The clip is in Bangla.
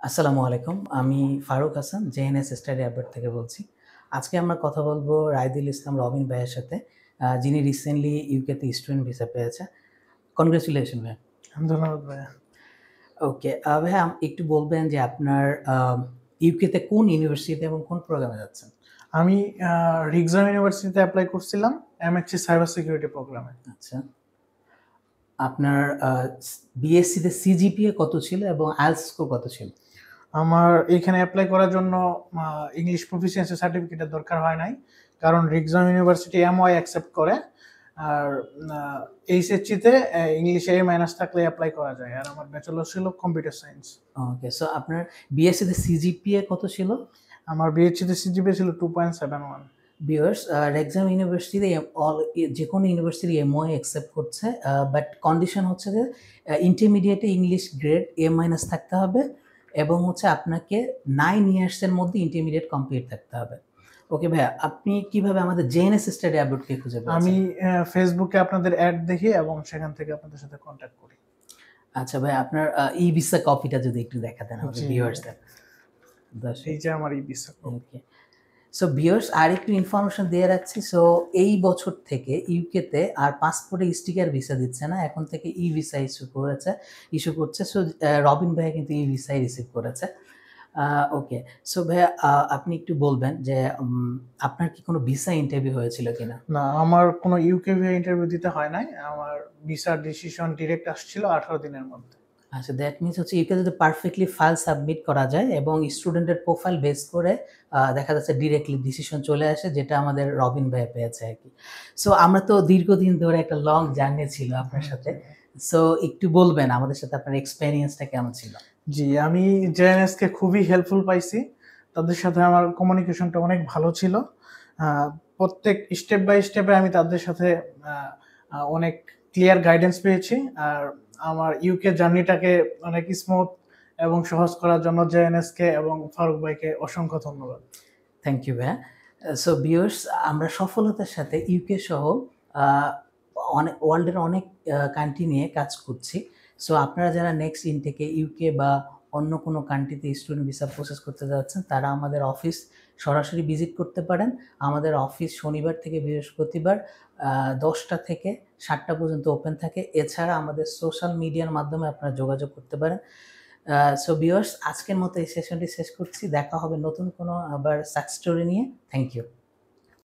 আসসালামু আলাইকুম। আমি ফারুক হাসান জেএনএস স্টাডি অ্যাবার্ড থেকে বলছি। আজকে আমরা কথা বলবো রাইদুল ইসলাম রবিন ভাইয়ের সাথে, যিনি রিসেন্টলি ইউকেতে স্টুডেন্ট ভিসা পেয়েছে। কনগ্রাচুলেশন ভাইয়া। ধন্যবাদ ভাইয়া। ওকে, ভাইয়া একটু বলবেন যে আপনার ইউকেতে কোন ইউনিভার্সিটিতে এবং কোন প্রোগ্রামে যাচ্ছেন? আমি রিগজাম ইউনিভার্সিটিতে এপ্লাই করছিলাম এমএসসি সাইবার সিকিউরিটি প্রোগ্রামে। আচ্ছা। আপনার বিএসসিতে সিজিপিএ কত ছিল এবং আইএলটিএস স্কোর কত ছিল? আমার এখানে অ্যাপ্লাই করার জন্য ইংলিশ প্রফিসিয়েন্সি সার্টিফিকেটের দরকার হয় নাই, কারণ রিগজাম ইউনিভার্সিটি এমওয়াই অ্যাকসেপ্ট করে। আর এইচএসসিতে ইংলিশে এ মাইনাস থাকলে অ্যাপ্লাই করা যায়। আর আমার ব্যাচেলর ছিল কম্পিউটার সায়েন্স। ওকে, সো আপনার বিএসসিতে সিজিপিএ কত ছিল? আমার বিএসসিতে সিজিপিএ ছিল 2.71। ভিউয়ার্স, রেক্সাম ইউনিভার্সিটিতে যে কোনো ইউনিভার্সিটি এমওআই অ্যাকসেপ্ট করছে, বাট কন্ডিশন হচ্ছে যে ইন্টারমিডিয়েটে ইংলিশ গ্রেড এ মাইনাস থাকতে হবে এবং হচ্ছে আপনাকে 9 ইয়ার্সের মধ্যে ইন্টারমিডিয়েট কমপ্লিট থাকতে হবে। ওকে ভাইয়া, আপনি কিভাবে আমাদের জেএনএস স্টাডি অ্যাবাউটকে খুঁজে আমি পেয়েছেন? ফেসবুকে আপনাদের অ্যাড দেখি এবং সেখান থেকে আপনাদের সাথে কন্ট্যাক্ট করি। আচ্ছা ভাই, আপনার ই ভিসা কপিটা যদি একটু দেখাতেন আমাদের জি, ভিউয়ার্সদের। এই যে আমার এই বিশ্বাস। ওকে, সো ভিউয়ার্স, আরেকটু ইনফরমেশন দিয়ে রাখছি। সো এই বছর থেকে ইউকেতে আর পাসপোর্টে স্টিকার ভিসা দিচ্ছে না, এখন থেকে ই ভিসা ইস্যু করছে। সো রবিন ভাইয়া কিন্তু ই ভিসাই রিসিভ করেছে। ওকে, সো ভাইয়া আপনি একটু বলবেন যে আপনার কি কোনো ভিসা ইন্টারভিউ হয়েছিল কিনা? না, আমার কোনো ইউকে ভিসা ইন্টারভিউ দিতে হয় নাই। আমার ভিসার ডিসিশন ডিরেক্ট আসছিল 18 দিনের মধ্যে। আচ্ছা, দ্যাট মিনস হচ্ছে ইউকে যদি পারফেক্টলি ফাইল সাবমিট করা যায় এবং স্টুডেন্টের প্রোফাইল বেস করে দেখা যাচ্ছে ডিরেক্টলি ডিসিশন চলে আসে, যেটা আমাদের রবিন ভাইয়া পেয়েছে আর কি। সো আমরা তো দীর্ঘদিন ধরে একটা লং জার্নি ছিল আপনার সাথে। সো একটু বলবেন আমাদের সাথে আপনার এক্সপেরিয়েন্সটা কেমন ছিল? জি, আমি জেএনএস কে খুবই হেল্পফুল পাইছি। তাদের সাথে আমার কমিউনিকেশনটা অনেক ভালো ছিল। প্রত্যেক স্টেপ বাই স্টেপে আমি তাদের সাথে অনেক ক্লিয়ার গাইডেন্স পেয়েছি। আর আমার ইউকে জার্নিটাকে অনেক স্মুথ এবং সহজ করার জন্য জেএনএস কে এবং ফারুক ভাইকে অসংখ্য ধন্যবাদ। থ্যাংক ইউ ভাইয়া। সো ভিউয়ার্স, আমরা সফলতার সাথে ইউকে সহ অনেক ওয়ার্ল্ডের অনেক কান্ট্রি নিয়ে কাজ করছি। সো আপনারা যারা নেক্সট ইনটেকে ইউকে বা অন্য কোনো কান্ট্রিতে স্টুডেন্ট ভিসা প্রসেস করতে যাচ্ছেন, তারা আমাদের অফিস সরাসরি ভিজিট করতে পারেন। আমাদের অফিস শনিবার থেকে বৃহস্পতিবার 10টা থেকে 7টা পর্যন্ত ওপেন থাকে। এছাড়া আমাদের সোশ্যাল মিডিয়ার মাধ্যমে আপনারা যোগাযোগ করতে পারেন। সো ভিউয়ার্স, আজকের মতো এই সেশনটি শেষ করছি। দেখা হবে নতুন কোনো আবার সাকসেস স্টোরি নিয়ে। Thank you.